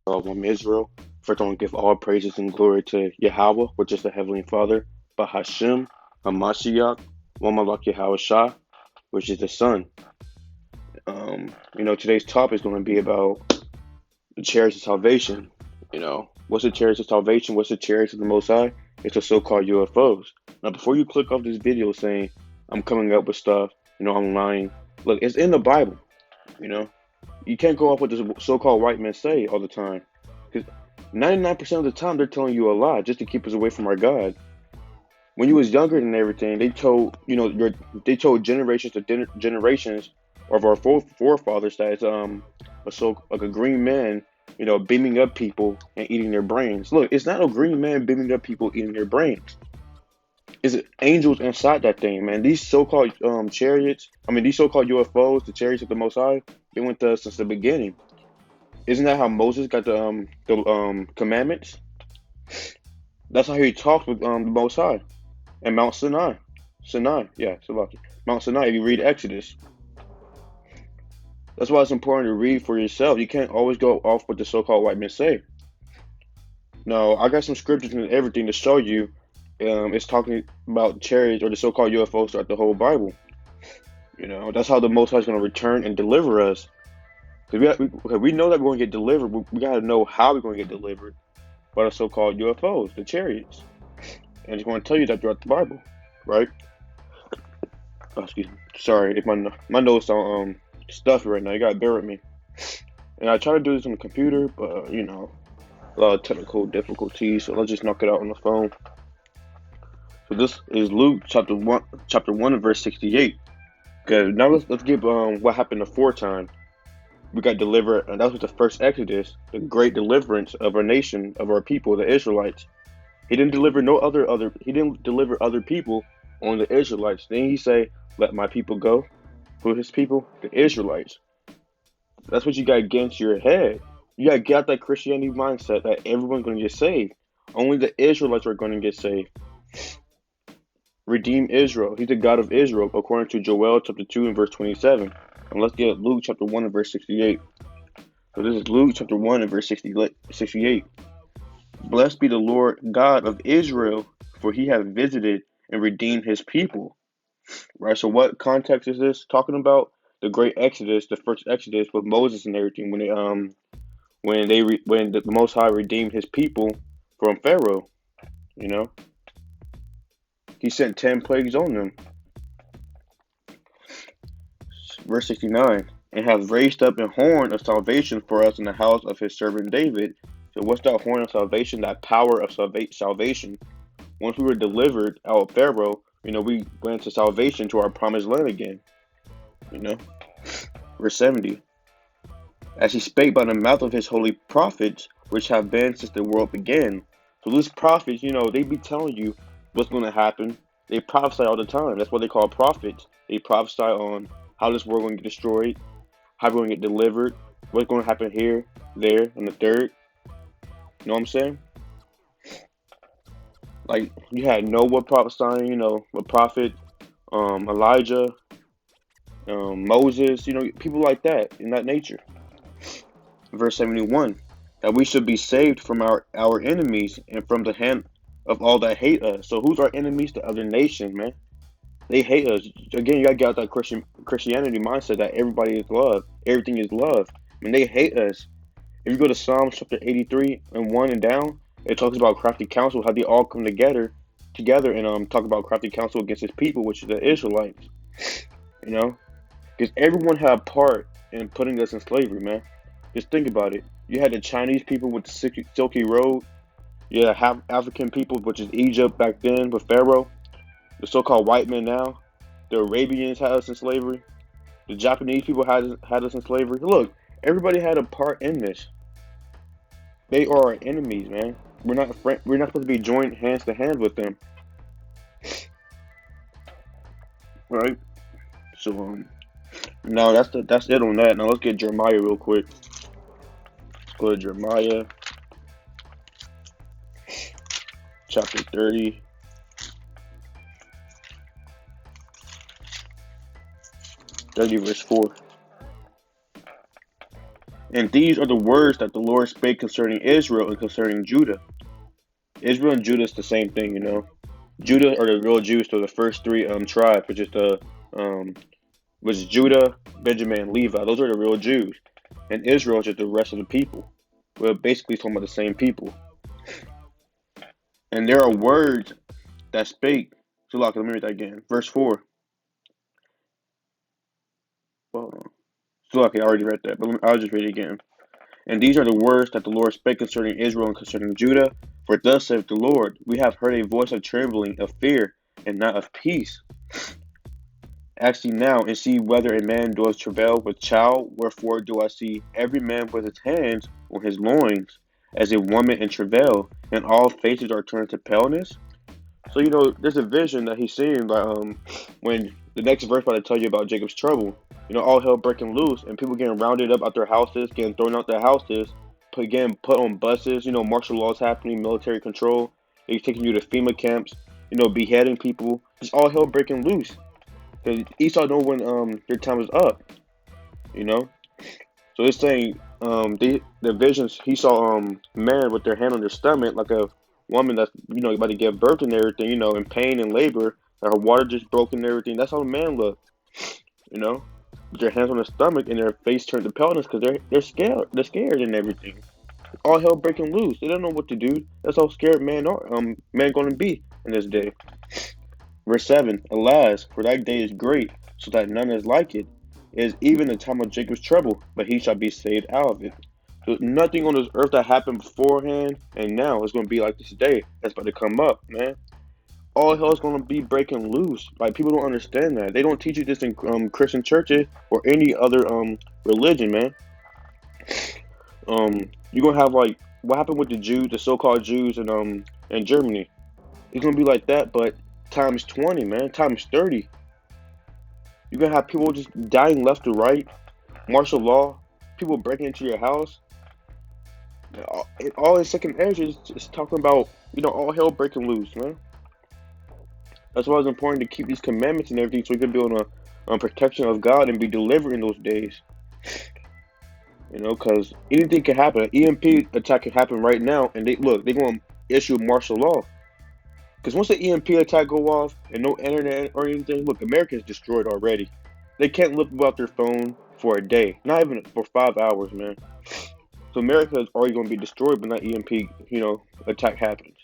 One Israel. First, I want to give all praises and glory to Yahweh, which is the Heavenly Father, but Hashem, Hamashiach, one Malak Yahweh Shah, which is the Son. Today's topic is going to be about the chariots of salvation. What's the chariots of salvation? What's the chariots of the Most High? It's the so-called UFOs. Now, before you click off this video saying I'm coming up with stuff, I'm lying. Look, it's in the Bible. You know, you can't go off what the so-called white men say all the time, because 99% of the time they're telling you a lie just to keep us away from our God. When you was younger and everything, they told generations to generations of our forefathers that it's like a green man, beaming up people and eating their brains. Look, it's not a green man beaming up people eating their brains. It's angels inside that thing, man. These so-called chariots, these so-called UFOs, the chariots of the Most High, they went to us since the beginning. Isn't that how Moses got the commandments? That's how he talked with the Most High and Mount Sinai. Mount Sinai. If you read Exodus, that's why it's important to read for yourself. You can't always go off what the so-called white men say. Now, I got some scriptures and everything to show you. It's talking about chariots or the so-called UFOs throughout the whole Bible. That's how the Most High is going to return and deliver us. Because we know that we're going to get delivered. We got to know how we're going to get delivered by the so-called UFOs, the chariots. And it's going to tell you that throughout the Bible, right? Oh, excuse me. Sorry if my nose sound stuffy right now. You gotta bear with me. And I try to do this on the computer, but a lot of technical difficulties. So let's just knock it out on the phone. So this is Luke chapter one and verse 68. Okay, now let's give what happened the fourth time we got delivered, and that was the first Exodus, the great deliverance of our nation, of our people, the Israelites. He didn't deliver he didn't deliver other people on the Israelites. Then he say, "Let my people go." Who his people? The Israelites. That's what you got against your head. You got to get out that Christianity mindset that everyone's going to get saved. Only the Israelites are going to get saved. Redeem Israel. He's the God of Israel, according to Joel chapter 2 and verse 27. And let's get Luke chapter 1 and verse 68. So this is Luke chapter 1 and verse 68. Blessed be the Lord God of Israel, for he hath visited and redeemed his people. Right, so what context is this talking about? The great Exodus, the first Exodus with Moses and everything, when the Most High redeemed his people from Pharaoh. You know, he sent 10 plagues on them. Verse 69, and hath raised up an horn of salvation for us in the house of his servant David. So what's that horn of salvation? That power of salvation. Once we were delivered out of Pharaoh, we went to salvation to our promised land again. You know, verse 70. As he spake by the mouth of his holy prophets, which have been since the world began. So these prophets, they be telling you what's going to happen. They prophesy all the time. That's what they call prophets. They prophesy on how this world going to get destroyed, how we're going to get delivered, what's going to happen here, there, and the third. You know what I'm saying? Like, you had Noah prophesying, a prophet, Elijah, Moses, people like that, in that nature. Verse 71, that we should be saved from our enemies and from the hand of all that hate us. So who's our enemies? The other nations, man. They hate us. Again, you gotta get out that Christianity mindset that everybody is love. Everything is love. They hate us. If you go to Psalms chapter 83 and 1 and down, it talks about crafty counsel, how they all come together and talk about crafty counsel against his people, which is the Israelites. Because everyone had a part in putting us in slavery, man. Just think about it. You had the Chinese people with the Silky Road. You had African people, which is Egypt back then with Pharaoh. The so-called white men now. The Arabians had us in slavery. The Japanese people had us in slavery. Look, everybody had a part in this. They are our enemies, man. We're not supposed to be joined hands to hand with them, right? So now that's it on that. Now let's get Jeremiah real quick. Let's go to Jeremiah chapter 30. 30 verse 4. And these are the words that the Lord spake concerning Israel and concerning Judah. Israel and Judah is the same thing, you know. Judah are the real Jews, so the first three tribes, um which is Judah, Benjamin, and Levi. Those are the real Jews, and Israel is just the rest of the people. We're basically talking about the same people. And there are words that spake. So, like, let me read that again. Verse 4. Well, so, like, I already read that, but I'll just read it again. And these are the words that the Lord spake concerning Israel and concerning Judah. For thus saith the Lord, we have heard a voice of trembling, of fear, and not of peace. Ask ye now, and see whether a man doeth travail with child. Wherefore do I see every man with his hands on his loins, as a woman in travail, and all faces are turned to paleness? So, you know, there's a vision that he's seeing, like, when the next verse about to tell you about Jacob's trouble. You know, all hell breaking loose, and people getting rounded up out their houses, getting thrown out their houses, getting put on buses. You know, martial laws happening, military control. They're taking you to FEMA camps. You know, beheading people. Just all hell breaking loose. Because Esau know when their time is up. You know, so it's saying the visions he saw man with their hand on their stomach like a woman that's about to give birth and everything, in pain and labor, that her water just broke and everything. That's how the man looked, you know, with their hands on their stomach and their face turned to paleness because they're scared. They're scared and everything. All hell breaking loose. They don't know what to do. That's how scared man gonna be in this day. Verse 7. Alas, for that day is great, so that none is like it. It is even the time of Jacob's trouble, but he shall be saved out of it. So nothing on this earth that happened beforehand and now is going to be like this day that's about to come up, man. All hell is going to be breaking loose. Like, people don't understand that. They don't teach you this in Christian churches or any other religion, man. You're going to have, like, what happened with the Jews, the so-called Jews in Germany. It's going to be like that, but times 20, man, times 30. You're gonna have people just dying left to right, martial law, people breaking into your house. All in second edge is talking about, all hell breaking loose, man. That's why it's important to keep these commandments and everything so we can be on protection of God and be delivered in those days. Because anything can happen. An EMP attack can happen right now, and they're going to issue martial law. Because once the EMP attack go off and no internet or anything, look, America is destroyed already. They can't live without their phone for a day, not even for 5 hours, man. So America is already going to be destroyed when that EMP, attack happens.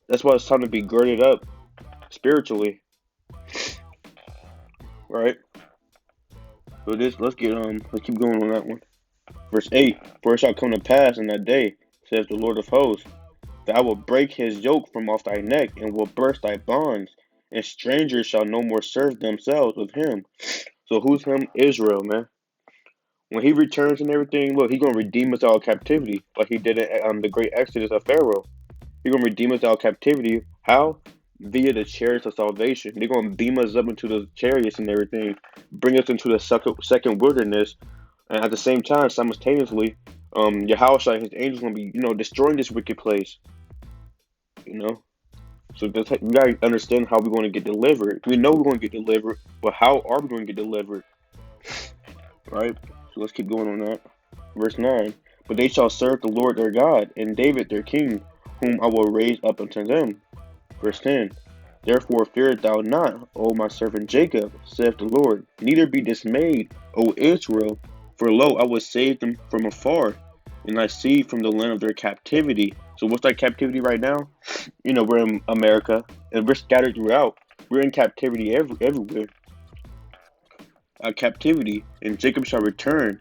That's why it's time to be girded up spiritually, right? So let's keep going on that one. Verse 8: For it shall come to pass in that day, says the Lord of hosts, that I will break his yoke from off thy neck and will burst thy bonds, and strangers shall no more serve themselves with him. So who's him? Israel, man. When he returns and everything, look, he's gonna redeem us out of captivity, like he did it the great Exodus of Pharaoh. He's gonna redeem us out of captivity. How? Via the chariots of salvation. They're gonna beam us up into the chariots and everything, bring us into the second wilderness, and at the same time, simultaneously, Yahushua and his angels gonna be, destroying this wicked place. You know, so we gotta understand how we're gonna get delivered. We know we're gonna get delivered, but how are we gonna get delivered? Right? So let's keep going on that. Verse 9. But they shall serve the Lord their God, and David their king, whom I will raise up unto them. Verse 10. Therefore fear thou not, O my servant Jacob, saith the Lord, neither be dismayed, O Israel, for lo, I will save them from afar, and thy seed from the land of their captivity. So what's that captivity right now? We're in America, and we're scattered throughout. We're in captivity everywhere. Captivity, and Jacob shall return,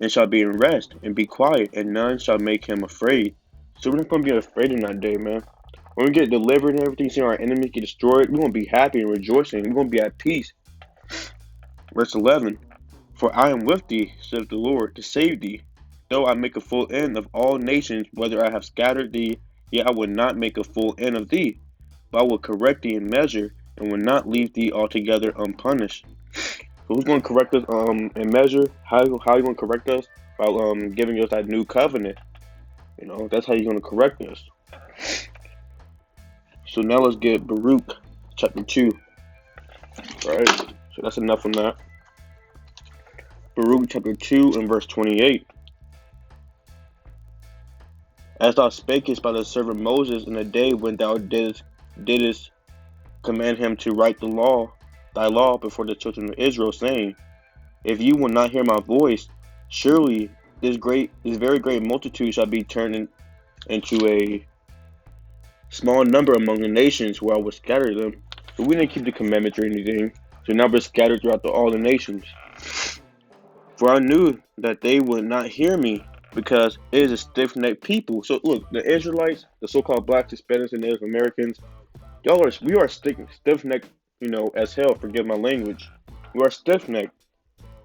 and shall be in rest, and be quiet, and none shall make him afraid. So we're not going to be afraid in that day, man. When we get delivered and everything, seeing our enemies get destroyed, we're going to be happy and rejoicing. We're going to be at peace. Verse 11. For I am with thee, saith the Lord, to save thee. Though I make a full end of all nations, whether I have scattered thee, yet I will not make a full end of thee. But I will correct thee in measure, and will not leave thee altogether unpunished. So who's going to correct us in measure? How are you going to correct us? By giving us that new covenant. That's how you're going to correct us. So now let's get Baruch chapter 2. Right? So that's enough on that. Baruch chapter 2 and verse 28. As thou spakest by the servant Moses in the day when thou didst command him to write thy law before the children of Israel, saying, If you will not hear my voice, surely this very great multitude shall be turned into a small number among the nations where I will scatter them. But we didn't keep the commandments or anything, so now we're scattered throughout all the nations. For I knew that they would not hear me, because it is a stiff-necked people. So look, the Israelites, the so-called blacks, Hispanics, and Native Americans, we are stiff-necked, as hell. Forgive my language. We are stiff-necked.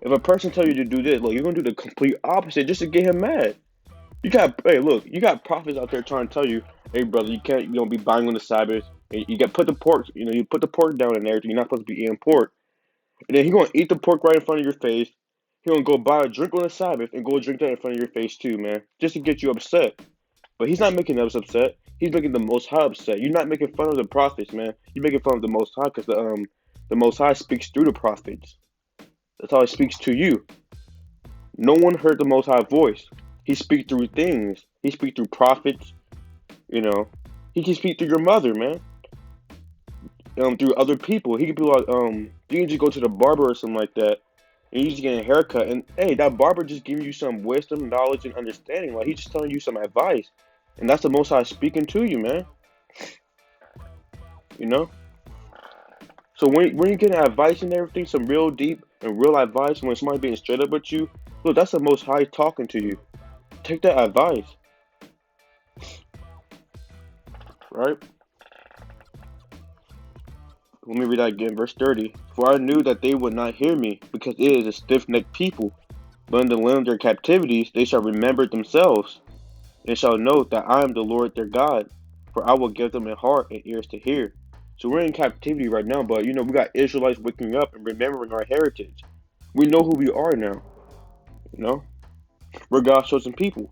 If a person tell you to do this, look, you're gonna do the complete opposite just to get him mad. You got prophets out there trying to tell you, hey brother, you can't, be buying on the Sabbath. And you got put the pork, you put the pork down and everything. You're not supposed to be eating pork. And then he gonna eat the pork right in front of your face. He gonna go buy a drink on the Sabbath and go drink that in front of your face too, man, just to get you upset. But he's not making us upset. He's making the Most High upset. You're not making fun of the prophets, man. You're making fun of the Most High because the Most High speaks through the prophets. That's how he speaks to you. No one heard the Most High voice. He speaks through things. He speaks through prophets. You know, he can speak through your mother, man. Through other people. He could be like, you can just go to the barber or something like that, and you just get a haircut, and hey, that barber just giving you some wisdom, knowledge, and understanding. Like he's just telling you some advice, and that's the Most High speaking to you, man. You know. So when you get advice and everything, some real deep and real advice, when somebody being straight up with you, look, that's the Most High talking to you. Take that advice, right? Let me read that again, verse 30. For I knew that they would not hear me, because it is a stiff-necked people. But in the land of their captivities they shall remember themselves, and shall know that I am the Lord their God. For I will give them a heart and ears to hear. So we're in captivity right now, but we got Israelites waking up and remembering our heritage. We know who we are now. You know, we're God's chosen people,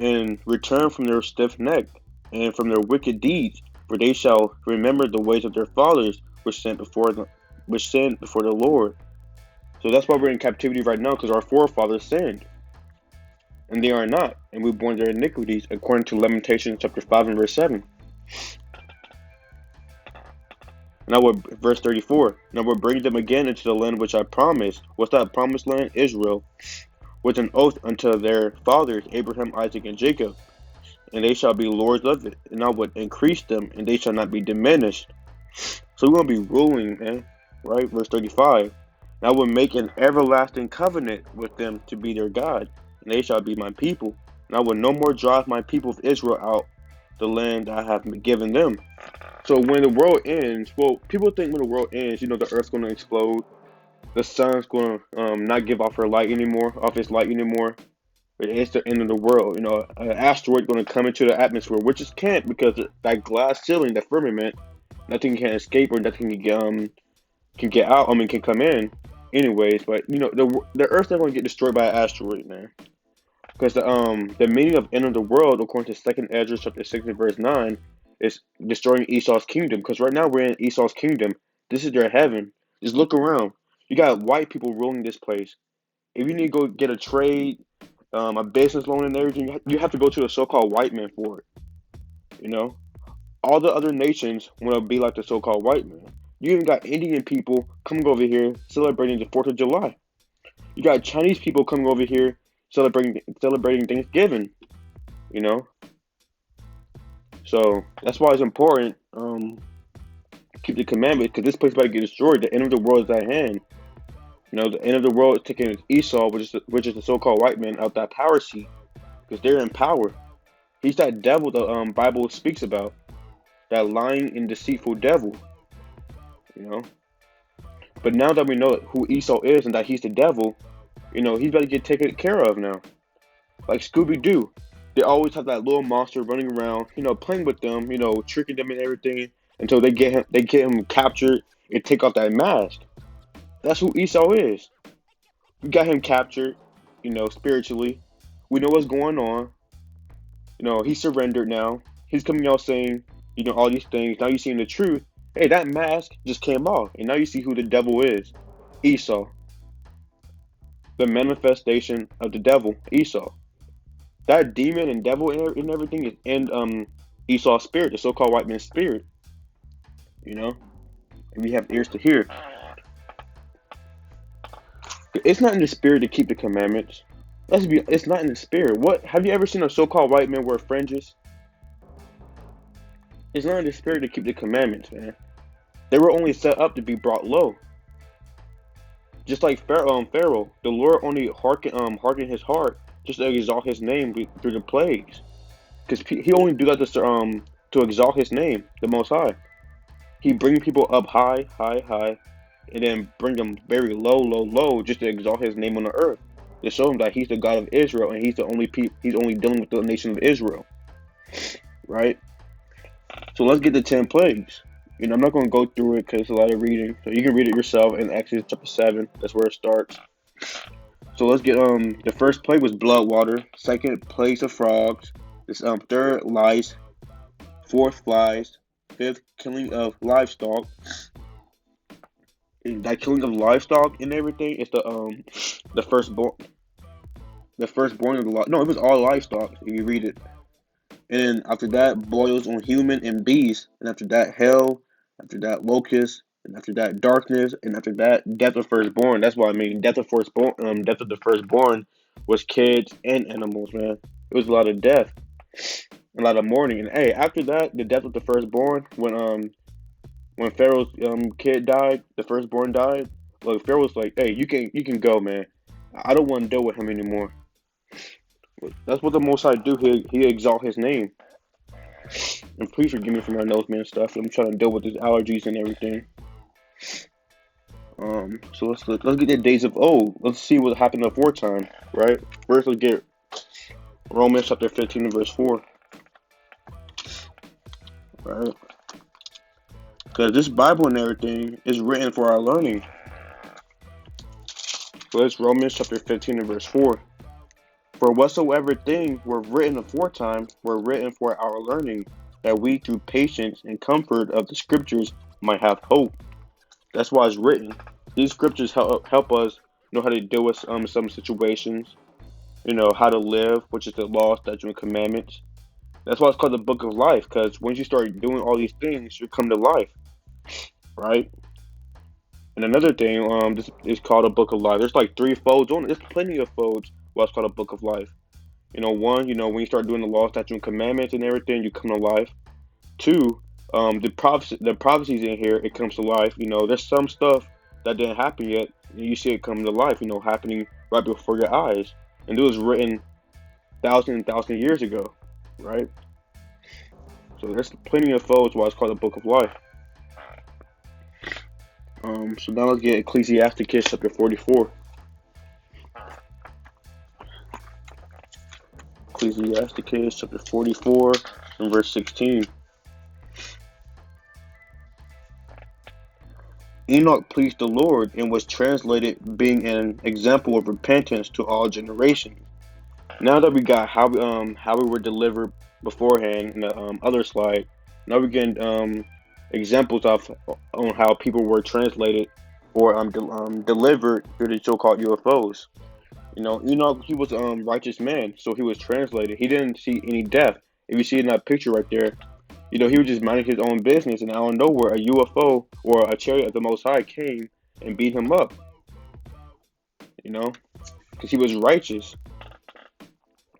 and return from their stiff neck and from their wicked deeds, for they shall remember the ways of their fathers, which sinned before the Lord. So that's why we're in captivity right now, because our forefathers sinned, and they are not, and we borne their iniquities, according to Lamentations chapter 5 and verse 7. Now verse 34. Now will bring them again into the land which I promised. What's that promised land? Israel, with an oath unto their fathers, Abraham, Isaac, and Jacob, and they shall be lords of it, and I would increase them, and they shall not be diminished. So we're going to be ruling, man, right? Verse 35. And I will make an everlasting covenant with them to be their God, and they shall be my people. And I will no more drive my people of Israel out the land I have given them. So when the world ends, well, people think when the world ends, the earth's going to explode, the sun's going to not give off its light anymore. It's the end of the world. An asteroid going to come into the atmosphere, which it can't, because that glass ceiling, that firmament, nothing can escape or nothing can get out. I mean, can come in. Anyways, but the Earth's not going to get destroyed by an asteroid, man. Because the meaning of end of the world, according to Second Ezra chapter 6 and verse 9, is destroying Esau's kingdom. Because right now we're in Esau's kingdom. This is their heaven. Just look around. You got white people ruling this place. If you need to go get a trade, a business loan and everything, you have to go to the so-called white man for it. You know, all the other nations want to be like the so-called white man. You even got Indian people coming over here celebrating the 4th of July. You got Chinese people coming over here celebrating Thanksgiving. You know, so that's why it's important keep the commandments, because this place about to get destroyed. The end of the world is at hand. The end of the world is taking Esau, which is the so-called white man, out that power seat, because they're in power. He's that devil the Bible speaks about, that lying and deceitful devil. You know. But now that we know who Esau is and that he's the devil, he's about to get taken care of now. Like Scooby Doo, they always have that little monster running around, playing with them, tricking them and everything until they get him captured and take off that mask. That's who Esau is. We got him captured, spiritually. We know what's going on. He surrendered now. He's coming out saying, all these things. Now you seeing the truth. Hey, that mask just came off, and now you see who the devil is. Esau. the manifestation of the devil, Esau. That demon and devil and everything is in Esau's spirit, the so-called white man's spirit. You know, if you have ears to hear, it's not in the spirit to keep the commandments. Let's be. It's not in the spirit. What have you ever seen a so-called white man wear fringes? It's not in the spirit to keep the commandments, man. They were only set up to be brought low. Just like Pharaoh, the Lord only hearkened his heart just to exalt his name through the plagues, because he only do that to exalt his name, the Most High. He bring people up high, high, high, and then bring them very low, low, low, just to exalt his name on the earth, to show him that he's the God of Israel and he's the only he's only dealing with the nation of Israel, right? So let's get the 10 plagues. I'm not going to go through it because it's a lot of reading. So you can read it yourself in Exodus chapter 7. That's where it starts. So let's get the first plague was blood water. Second, plagues of frogs. This third, lice. Fourth, flies. Fifth, killing of livestock. And that killing of livestock and everything is the firstborn. The firstborn of the no, it was all livestock if you read it. And after that, boils on human and beast. And after that, hell. After that, locust. And after that, darkness. And after that, death of firstborn. That's what I mean. Death of firstborn. Death of the firstborn was kids and animals, man. It was a lot of death, a lot of mourning. And hey, after that, the death of the firstborn, when Pharaoh's kid died, the firstborn died. Look, Pharaoh was like, "Hey, you can go, man. I don't want to deal with him anymore." That's what the Most High do. He exalt his name. And please forgive me for my nose, man, stuff. I'm trying to deal with these allergies and everything. So let's get the days of old. Let's see what happened aforetime, right? First, let's get Romans chapter 15 and verse 4, right? Because this Bible and everything is written for our learning. So it's Romans chapter 15 and verse 4. For whatsoever things were written aforetime were written for our learning, that we through patience and comfort of the scriptures might have hope. That's why it's written. These scriptures help us know how to deal with some situations, how to live, which is the law, statutes, and commandments. That's why it's called the book of life, because once you start doing all these things, you come to life, right? And another thing, this is called a book of life. There's like 3 folds on it. There's plenty of folds why it's called a book of life. One, when you start doing the law, statutes, and commandments and everything, you come to life. Two, the prophecies in here, it comes to life. There's some stuff that didn't happen yet, and you see it come to life. Happening right before your eyes, and it was written thousands and thousands of years ago, right? So there's plenty of folds why it's called the Book of Life. So now let's get Ecclesiasticus chapter 44. Ecclesiasticus chapter 44 and verse 16. Enoch pleased the Lord and was translated, being an example of repentance to all generations. Now that we got how we were delivered beforehand in the other slide, now we get examples of on how people were translated or delivered through the so-called UFOs. Enoch, he was a righteous man, so he was translated. He didn't see any death. If you see in that picture right there, he was just minding his own business, and out of nowhere, a UFO or a chariot of the Most High came and beat him up. Because he was righteous.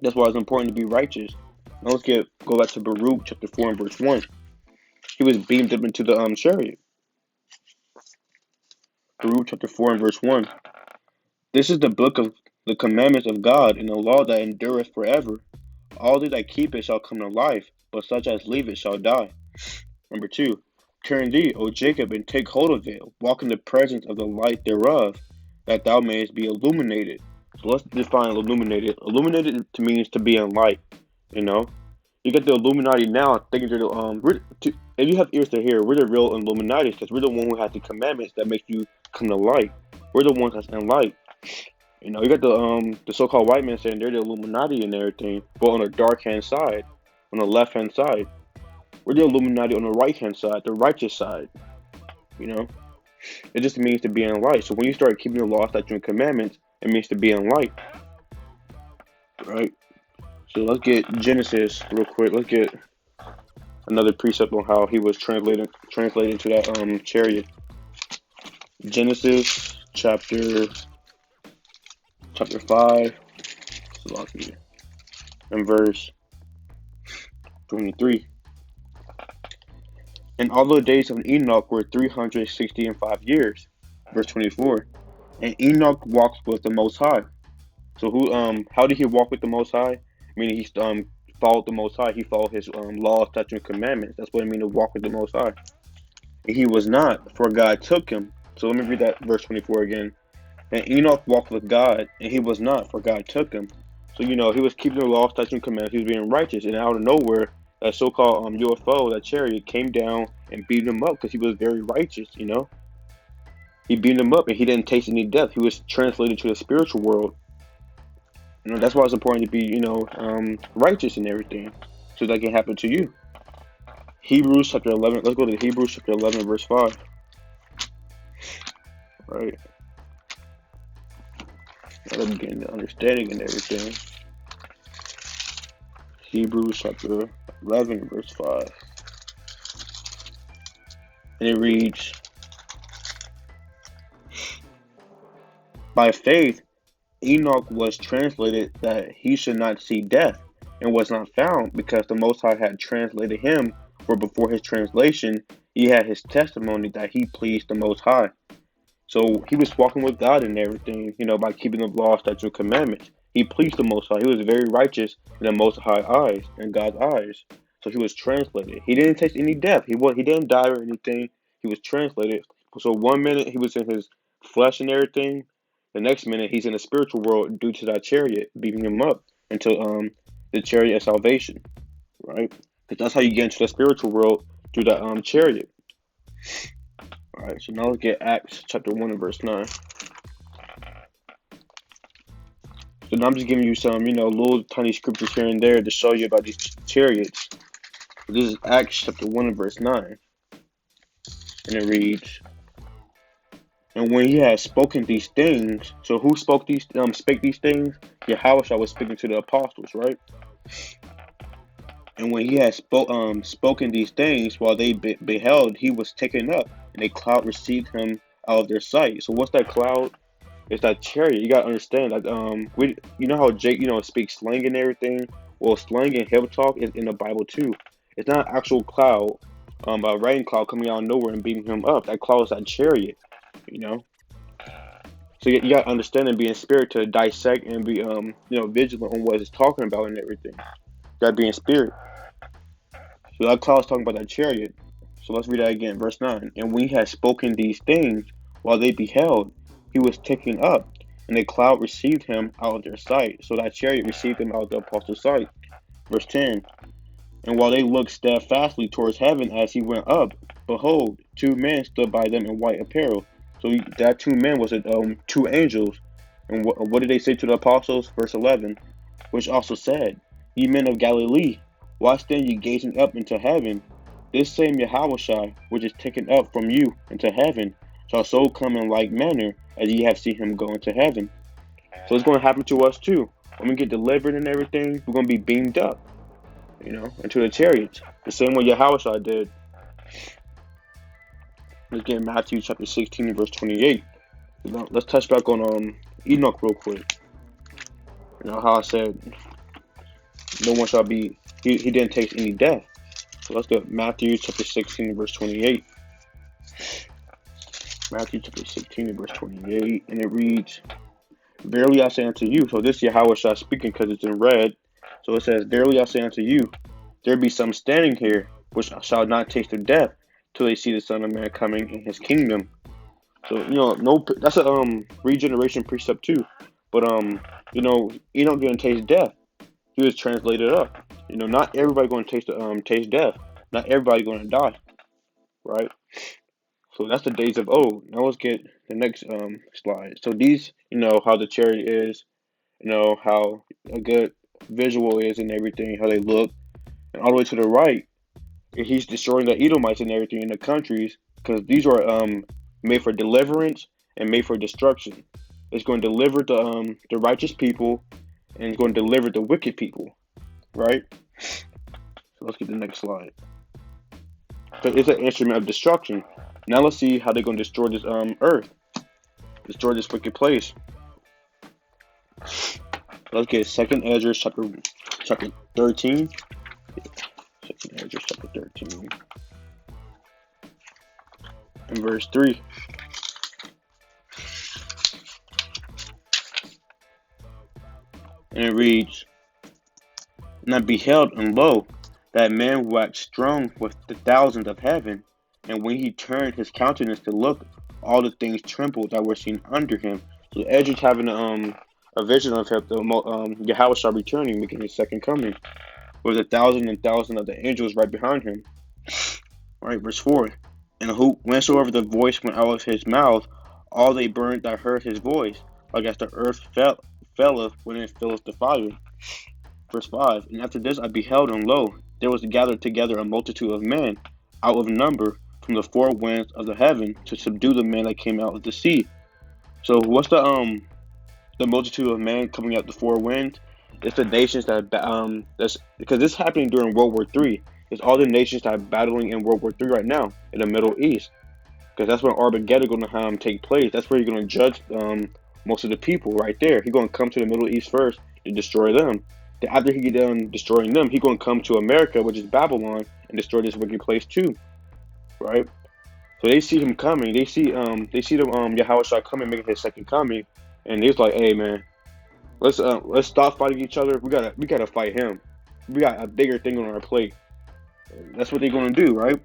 That's why it's important to be righteous. Now let's go back to Baruch chapter 4 and verse 1. He was beamed up into the chariot. Baruch chapter 4 and verse 1. This is the book of the commandments of God and the law that endureth forever. All they that keep it shall come to life, but such as leave it shall die. Number 2. Turn thee, O Jacob, and take hold of it. Walk in the presence of the light thereof, that thou mayest be illuminated. So let's define illuminated. Illuminated means to be in light. You get the Illuminati now thinking they're if you have ears to hear, we're the real Illuminati because we're the one who has the commandments that make you come to light. We're the ones that's in light. You got the so-called white man saying they're the Illuminati and everything, but on the dark hand side, on the left hand side, we're the Illuminati on the right hand side, the righteous side. It just means to be in light. So when you start keeping the law, statutes, and commandments, It means to be in light, right? So let's get Genesis real quick. Let's get another precept on how he was translated to that chariot. Genesis chapter 5, and verse 23. And all the days of Enoch were 365 years. Verse 24. And Enoch walked with the Most High. So how did he walk with the Most High? Meaning he followed the Most High. He followed his laws, statutes, and commandments. That's what it means to walk with the Most High. And he was not, for God took him. So let me read that verse 24 again. And Enoch walked with God, and he was not, for God took him. So he was keeping the law, statutes, and commandments. He was being righteous, and out of nowhere, that so-called UFO, that chariot, came down and beat him up because he was very righteous. He beat him up, and he didn't taste any death. He was translated to the spiritual world. That's why it's important to be, righteous and everything, so that can happen to you. Hebrews chapter 11. Let's go to Hebrews chapter 11, verse 5. Right. Let me get the understanding and everything. Hebrews chapter 11, verse 5. And it reads, by faith, Enoch was translated that he should not see death, and was not found, because the Most High had translated him, for before his translation, he had his testimony that he pleased the Most High. So he was walking with God and everything, by keeping the law, statutes, and commandments. He pleased the Most High. He was very righteous in the Most High eyes, in God's eyes. So he was translated. He didn't taste any death. He didn't die or anything. He was translated. So 1 minute he was in his flesh and everything. The next minute he's in the spiritual world due to that chariot beating him up into the chariot of salvation, right? Because that's how you get into the spiritual world, through the chariot. All right. So now let's get Acts chapter 1 and verse 9. So now I'm just giving you some, little tiny scriptures here and there to show you about these chariots. This is Acts chapter 1 and verse 9. And it reads, and when he had spoken these things, so who spake these things? Yahweh was speaking to the apostles, right? And when he had spoken these things, while they beheld, he was taken up, and a cloud received him out of their sight. So what's that cloud? It's that chariot. You gotta understand that how Jake speaks slang and everything. Well, slang and hip talk is in the Bible too. It's not an actual cloud, a rain cloud coming out of nowhere and beating him up. That cloud is that chariot, you know. So you gotta understand and be in spirit to dissect and be vigilant on what it's talking about and everything. You gotta be in spirit. So that cloud is talking about that chariot. So let's read that again, verse 9. And when he had spoken these things, while they beheld, he was taken up, and a cloud received him out of their sight. So that chariot received him out of the apostles' sight. Verse 10. And while they looked steadfastly towards heaven as he went up, behold, two men stood by them in white apparel. So that two men was two angels. And what did they say to the apostles? Verse 11. Which also said, ye men of Galilee, why stand ye gazing up into heaven? This same Yahushua, which is taken up from you into heaven, shall so come in like manner as ye have seen him go into heaven. So it's going to happen to us too. When we get delivered and everything, we're going to be beamed up, into the chariots. The same way Yahushua did. Let's get Matthew chapter 16 verse 28. Let's touch back on Enoch real quick. How I said, no one shall be, he didn't taste any death. So let's go Matthew chapter 16 verse 28. Matthew chapter 16 verse 28. And it reads, verily I say unto you. So this Yahweh speaking because it's in red. So it says, verily I say unto you, there be some standing here which shall not taste of death till they see the Son of Man coming in his kingdom. So no, that's a regeneration precept too. But Enoch didn't taste death. He was translated up. Not everybody going to taste death. Not everybody going to die, right? So that's the days of old. Now let's get the next slide. So these, how the chariot is, how a good visual is and everything, how they look, and all the way to the right, he's destroying the Edomites and everything in the countries because these are made for deliverance and made for destruction. It's going to deliver the righteous people, and it's going to deliver the wicked people, right? So let's get the next slide. So it's an instrument of destruction. Now let's see how they're going to destroy this earth, destroy this wicked place. Let's get Second Ezra chapter 13. Second Ezra chapter 13 and verse 3. And it reads, And I beheld, and lo, that man waxed strong with the thousands of heaven. And when he turned his countenance to look, all the things trembled that were seen under him. So Ezra's having a vision of him, Yahweh shall returning, making his second coming, with a thousand and thousand of the angels right behind him. Right, verse 4. And whensoever the voice went out of his mouth, all they burned that heard his voice, like as the earth felleth when it filleth the fire. Verse 5. And after this I beheld, and lo, there was gathered together a multitude of men, out of number, from the four winds of the heaven, to subdue the men that came out of the sea. So what's the multitude of men coming out the four winds? It's the nations that's because this is happening during World War III. It's all the nations that are battling in World War III right now in the Middle East, because that's when Armageddon going to take place. That's where you're going to judge most of the people right there. He's going to come to the Middle East first to destroy them. Then after he get done destroying them, he's going to come to America, which is Babylon, and destroy this wicked place too, right? So they see him coming. They see the Yahweh Shai coming, making his second coming, and he's like, "Hey man, let's stop fighting each other. We gotta fight him. We got a bigger thing on our plate." That's what they're going to do, right?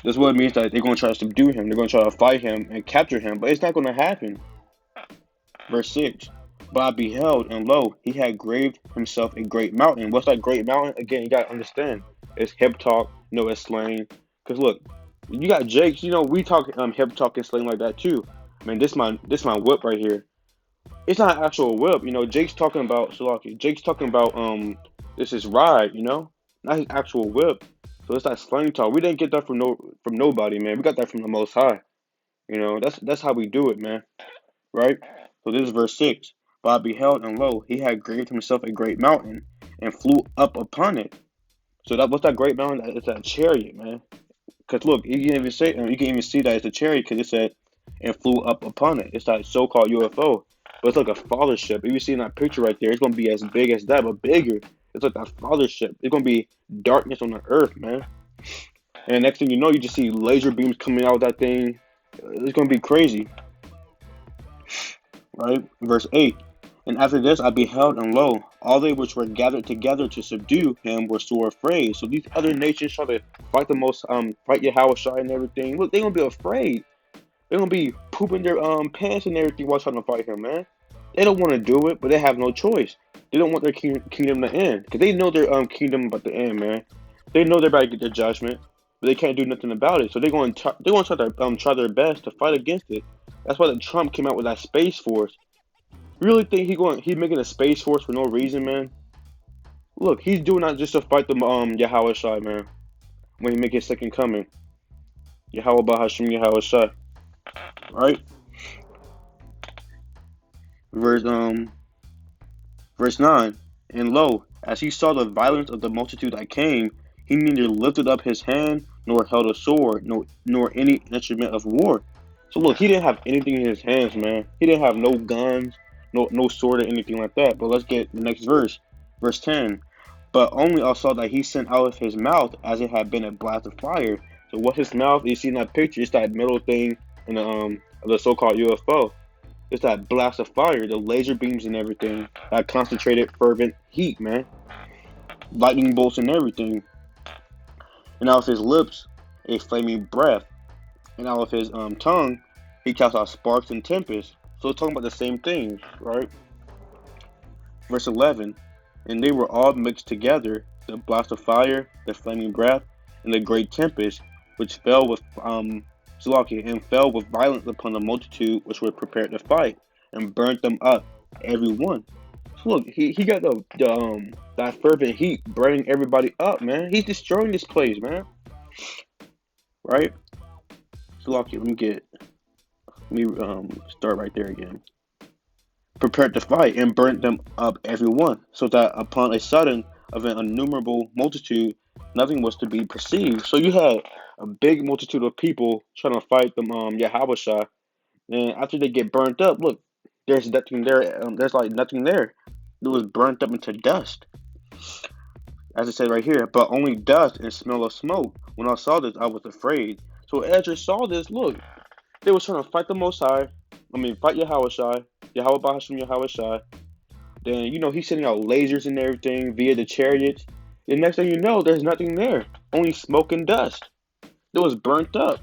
That's what it means that they're going to try to subdue him. They're going to try to fight him and capture him, but it's not going to happen. Verse 6. But I beheld, and lo, he had graved himself a great mountain. What's that great mountain? Again, you got to understand. It's hip talk, no, it's slang. Because look, you got Jakes, we talk hip talk and slang like that too. Man, this my whip right here. It's not an actual whip, Jake's talking about Salaki. Jake's talking about this is ride, not his actual whip. So it's that slang talk. We didn't get that from nobody, man. We got that from the Most High. That's how we do it, man. Right? So this is verse 6. But I beheld, and lo, he had graved himself a great mountain, and flew up upon it. So what's that great mountain? It's that chariot, man. Because look, you can even see that it's a chariot because it said, and flew up upon it. It's that so-called UFO. But it's like a father ship. If you see in that picture right there, it's going to be as big as that, but bigger. It's like that father ship. It's going to be darkness on the earth, man. And next thing you know, you just see laser beams coming out of that thing. It's going to be crazy. Right? Verse 8. And after this I beheld, and lo, all they which were gathered together to subdue him were sore afraid. So these other nations try to fight Yahweh Shai and everything. Look, they're gonna be afraid. They're gonna be pooping their pants and everything while trying to fight him, man. They don't want to do it, but they have no choice. They don't want their kingdom to end, because they know their kingdom about to end, man. They know they're about to get their judgment, but they can't do nothing about it. So they're going to try their best to fight against it. That's why Trump came out with that space force. You really think he's making a space force for no reason, man? Look, he's doing that just to fight the Yahweh Shai, man. When he make his second coming, Yahweh Bahashim Yahweh Shai, right? Verse verse 9. And lo, as he saw the violence of the multitude that came, he neither lifted up his hand nor held a sword, nor any instrument of war. So look, he didn't have anything in his hands, man. He didn't have no guns, no sword or anything like that. But let's get the next verse. Verse 10. But only I saw that he sent out of his mouth as it had been a blast of fire. So what his mouth, you see in that picture, it's that middle thing in the so-called UFO. It's that blast of fire, the laser beams and everything, that concentrated fervent heat, man. Lightning bolts and everything. And out of his lips, a flaming breath. And out of his tongue, he cast out sparks and tempests. So it's talking about the same thing, right? Verse 11. And they were all mixed together, the blast of fire, the flaming breath, and the great tempest, which fell with and fell with violence upon the multitude which were prepared to fight, and burnt them up, every one. So look, he got that fervent heat burning everybody up, man. He's destroying this place, man. Right? Salaki, let me get. Let me start right there again. Prepared to fight and burnt them up every one, so that upon a sudden of an innumerable multitude, nothing was to be perceived. So you had a big multitude of people trying to fight them, Yahweh. And after they get burnt up, look, there's nothing there. There's like nothing there. It was burnt up into dust, as it said right here. But only dust and smell of smoke. When I saw this, I was afraid. So Ezra saw this. Look, they was trying to fight the Most High. I mean, fight Yahweh Yahweh Bahasham Yahweh. Then he's sending out lasers and everything via the chariots. The next thing you know, there's nothing there. Only smoke and dust. It was burnt up.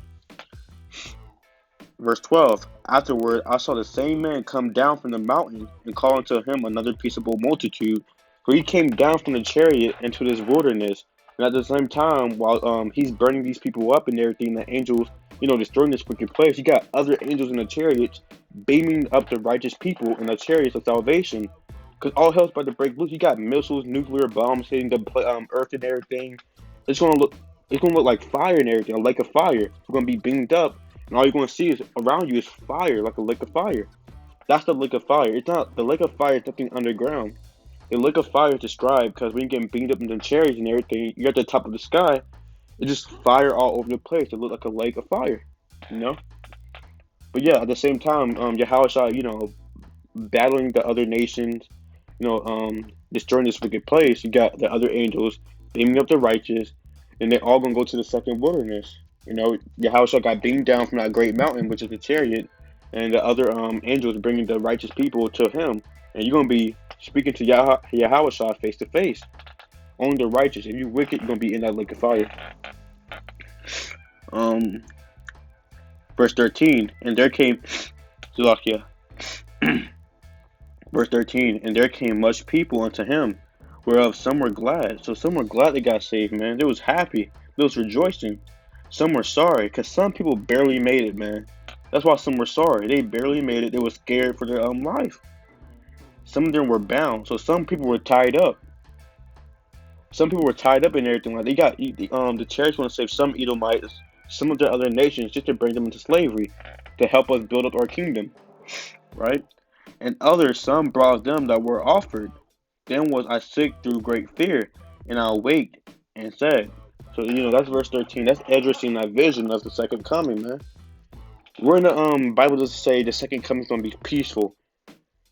Verse 12. Afterward, I saw the same man come down from the mountain and call unto him another peaceable multitude. For he came down from the chariot into this wilderness. And at the same time, while he's burning these people up and everything, the angels, destroying this wicked place, you got other angels in the chariots beaming up the righteous people in the chariots of salvation. Because all hell's about to break loose. You got missiles, nuclear bombs hitting the earth and everything. It's gonna look, it's gonna look like fire and everything, a lake of fire. It's gonna be beamed up, and all you're gonna see is around you is fire, like a lake of fire. That's the lake of fire. It's not the lake of fire. Is nothing underground. The lake of fire is described because when you're getting beamed up in the cherries and everything, you're at the top of the sky. It's just fire all over the place. It look like a lake of fire, you know. But yeah, at the same time, Yahweh, battling the other nations, destroying this wicked place. You got the other angels beaming up the righteous, and they're all gonna go to the second wilderness. Yahushua got beamed down from that great mountain, which is the chariot, and the other angels bringing the righteous people to him. And you're gonna be speaking to Yahushua face to face. Only the righteous. If you're wicked, you're gonna be in that lake of fire. Um, verse 13, and there came Zulakia. Verse 13, and there came much people unto him, whereof some were glad. So some were glad they got saved, man. They was happy. They was rejoicing. Some were sorry, because some people barely made it, man. That's why some were sorry. They barely made it. They were scared for their life. Some of them were bound. So some people were tied up. Some people were tied up in everything. Like they got the chariots want to save some Edomites, some of the other nations, just to bring them into slavery, to help us build up our kingdom, right? And others, some brought them that were offered. Then was I sick through great fear, and I awaked and said. So that's verse 13. That's Ezra seeing that vision of the second coming, man. We're in the Bible does say the second coming is gonna be peaceful.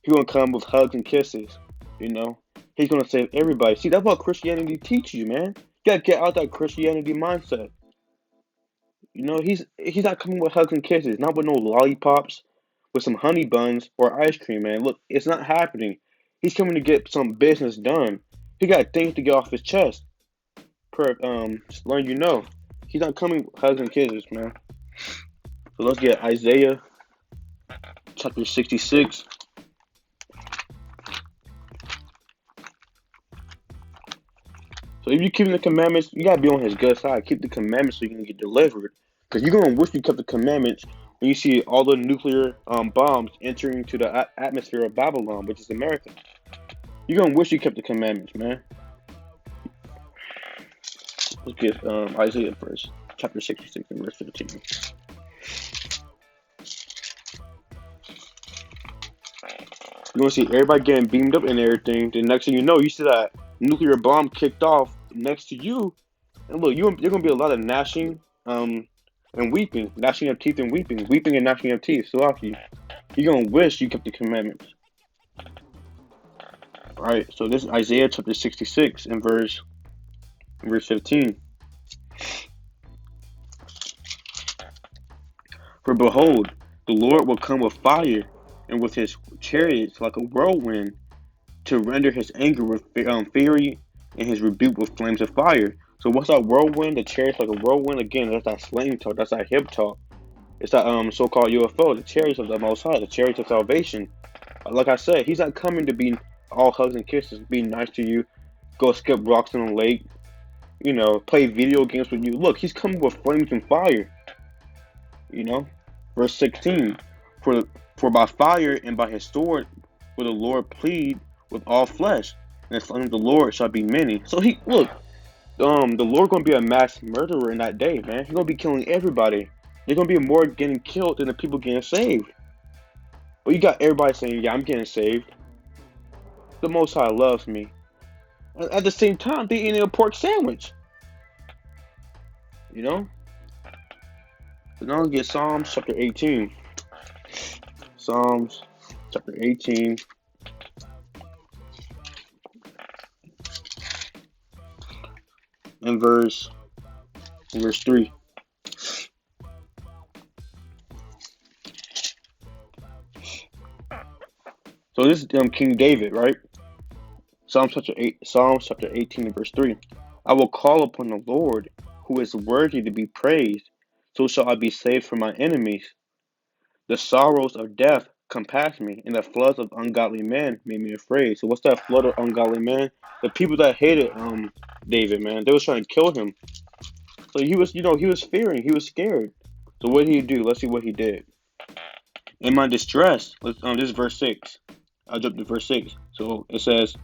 He's gonna come with hugs and kisses. You know, he's gonna save everybody. See, that's what Christianity teaches you, man. You gotta get out that Christianity mindset. He's not coming with hugs and kisses, not with no lollipops, with some honey buns or ice cream, man. Look, it's not happening. He's coming to get some business done. He got things to get off his chest. Just letting you know, he's not coming with hugs and kisses, man. So let's get Isaiah chapter 66. So if you keep the commandments, you gotta be on his good side. Keep the commandments so you can get delivered. Because you're gonna wish you kept the commandments when you see all the nuclear bombs entering to the atmosphere of Babylon, which is America. You're gonna wish you kept the commandments, man. Let's get Isaiah first, chapter 66 and verse 15. You want to see everybody getting beamed up and everything. The next thing you know, you see that nuclear bomb kicked off next to you. And look, you're going to be a lot of gnashing and weeping. Gnashing of teeth and weeping. Weeping and gnashing of teeth. So after you're going to wish you kept the commandments. Alright, so this is Isaiah chapter 66 and verse 15. For behold, the Lord will come with fire, and with his chariots like a whirlwind, to render his anger with fury, and his rebuke with flames of fire. So what's that whirlwind? The chariots like a whirlwind. Again, that's that slang talk. That's that hip talk. It's that so-called UFO. The chariots of the Most High. The chariots of salvation. Like I said, he's not coming to be all hugs and kisses, be nice to you, go skip rocks in the lake, play video games with you. Look, he's coming with flames and fire. Verse 16. For by fire and by his sword will the Lord plead with all flesh, and the slain of the Lord shall be many. So the Lord gonna be a mass murderer in that day, man. He's gonna be killing everybody. There's gonna be more getting killed than the people getting saved. But you got everybody saying, "Yeah, I'm getting saved. The Most High loves me." At the same time, they eating a pork sandwich. You know. So now let's get Psalms chapter 18. Psalms chapter 18 and verse 3. So this is King David, right? Psalms chapter 18 and verse 3. I will call upon the Lord, who is worthy to be praised. So shall I be saved from my enemies. The sorrows of death compassed me, and the floods of ungodly men made me afraid. So what's that flood of ungodly men? The people that hated David, man, they was trying to kill him. So he was, he was fearing, he was scared. So what did he do? Let's see what he did. In my distress, this is verse 6. I'll jump to verse 6. So it says,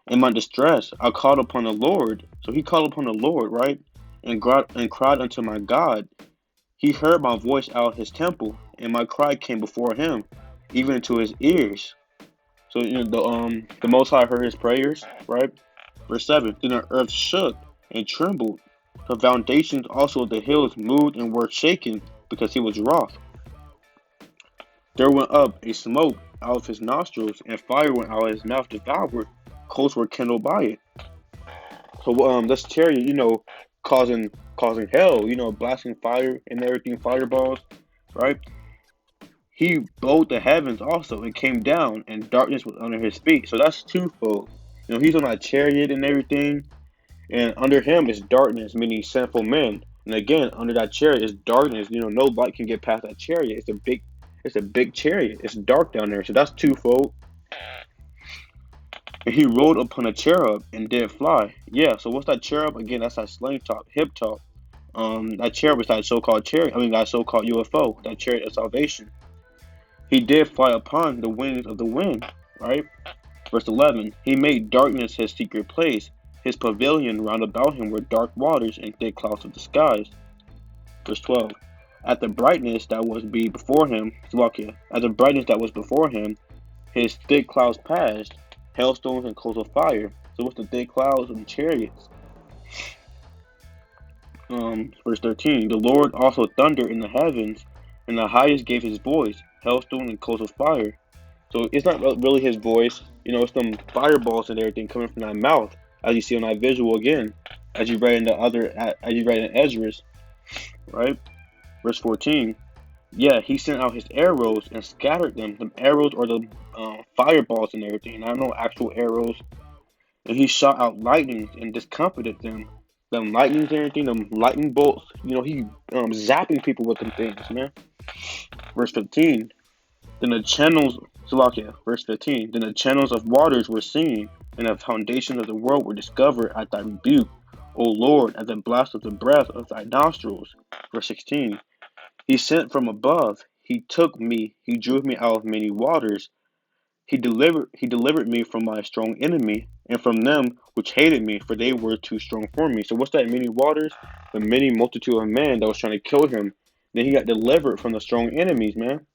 in my distress, I called upon the Lord. So he called upon the Lord, right? And cried unto my God. He heard my voice out of his temple, and my cry came before him, even into his ears. So the Most High heard his prayers, right? Verse 7. Then the earth shook and trembled. The foundations also of the hills moved and were shaken, because he was wroth. There went up a smoke out of his nostrils, and fire went out of his mouth devoured. Coals were kindled by it. So this chariot, causing hell, blasting fire and everything, fireballs, right? He bowed the heavens also and came down, and darkness was under his feet. So that's twofold. He's on that chariot and everything, and under him is darkness, meaning sinful men. And again, under that chariot is darkness. No light can get past that chariot. It's a big chariot. It's dark down there. So that's twofold. And he rode upon a cherub and did fly. Yeah, so what's that cherub? Again, that's that slang talk, hip talk. That cherub is that so-called chariot. That so-called UFO, that chariot of salvation. He did fly upon the wings of the wind, right? Verse 11. He made darkness his secret place. His pavilion round about him were dark waters and thick clouds of the skies. Verse 12. At the brightness that was before him, his thick clouds passed, hailstones and coals of fire. So what's the thick clouds and chariots? Verse 13. The Lord also thundered in the heavens, and the highest gave his voice, hailstones and coals of fire. So it's not really his voice, it's some fireballs and everything coming from that mouth, as you see on that visual again, as you read in Ezra's, right? Verse 14. Yeah, he sent out his arrows and scattered them. The arrows or the fireballs and everything. I don't know actual arrows. And he shot out lightnings and discomfited them. Them lightnings and everything, them lightning bolts. He zapping people with them things, man. Verse 15. Then the channels, Salakia, verse 15. Then the channels of waters were seen, and the foundations of the world were discovered at thy rebuke, O Lord, at the blast of the breath of thy nostrils. Verse 16. He sent from above. He took me. He drew me out of many waters. He delivered me from my strong enemy, and from them which hated me, for they were too strong for me. So what's that many waters? The many multitude of men that was trying to kill him. Then he got delivered from the strong enemies, man.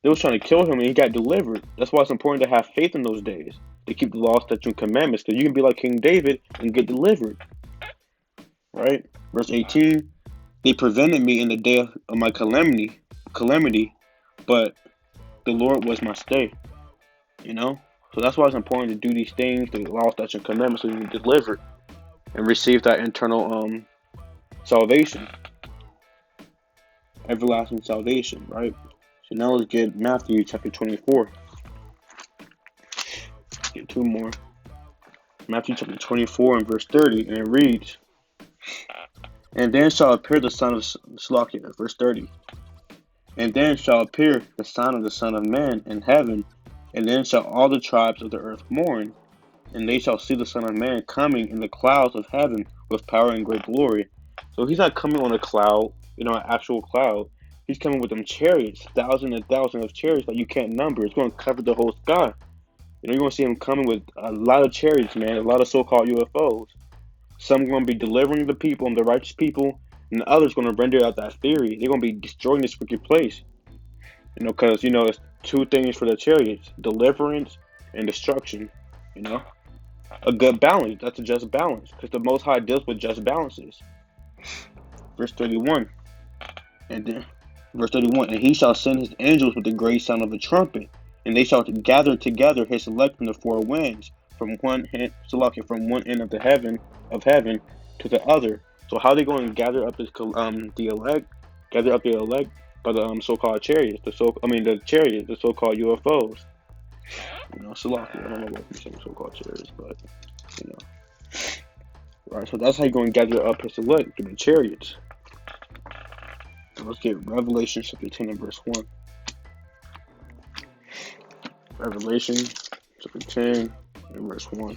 They was trying to kill him, and he got delivered. That's why it's important to have faith in those days, to keep the law, statutes, and commandments, because you can be like King David and get delivered, right? Verse 18. They prevented me in the day of my calamity, but the Lord was my stay. So that's why it's important to do these things, the law, statutes, and commandments, so you can deliver and receive that internal salvation, everlasting salvation, right? So now let's get Matthew chapter 24. Get two more. Matthew chapter 24 and verse 30, and it reads, and then shall appear the son of Slakia, verse 30. And then shall appear the sign of the Son of Man in heaven, and then shall all the tribes of the earth mourn, and they shall see the Son of Man coming in the clouds of heaven with power and great glory. So he's not coming on a cloud, an actual cloud. He's coming with them chariots, thousands and thousands of chariots that you can't number. It's going to cover the whole sky. You're going to see him coming with a lot of chariots, man, a lot of so-called UFOs. Some going to be delivering the people and the righteous people, and the other's going to render out that theory. They're going to be destroying this wicked place. Because it's two things for the chariots: deliverance and destruction. You know, a good balance. That's a just balance, because the Most High deals with just balances. Verse 31. And then, verse 31, and he shall send his angels with the great sound of a trumpet, and they shall gather together his elect from the four winds, from one end, from one end of heaven to the other. So how are they going to gather up the elect? Gather up the elect by the so-called chariots, the chariots, the so-called UFOs. Salaki. I don't know what you're saying, so-called chariots, but you know, right? So that's how you're going to gather up his elect through the chariots. So let's get Revelation chapter 10 and verse 1. Revelation chapter 10 and verse 1.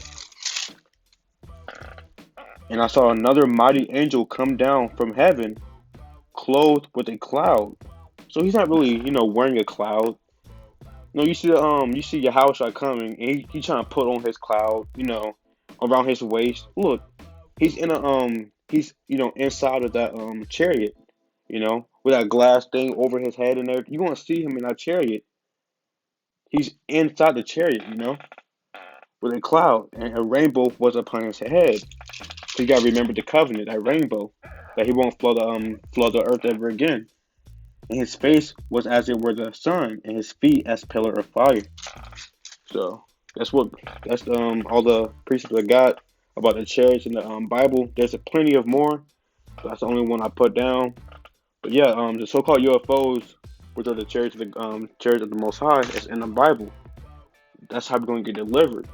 And I saw another mighty angel come down from heaven, clothed with a cloud. So he's not really, wearing a cloud. No, you see Yahushua coming, and he trying to put on his cloud, around his waist. Look, he's he's inside of that chariot, with that glass thing over his head and everything. You want to see him in that chariot? He's inside the chariot, with a cloud, and a rainbow was upon his head. So you gotta remember the covenant, that rainbow, that he won't flood the earth ever again. And his face was as it were the sun, and his feet as pillar of fire. So that's all the precepts I got about the chariots in the Bible. There's plenty of more. But that's the only one I put down. But yeah, the so-called UFOs, which are the chariots of the Most High, is in the Bible. That's how we're going to get delivered.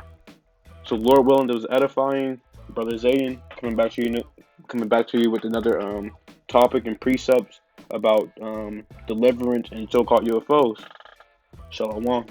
So Lord willing, it was edifying. Brother Zayden coming back to you with another topic and precepts about deliverance and so-called UFOs. Shalom.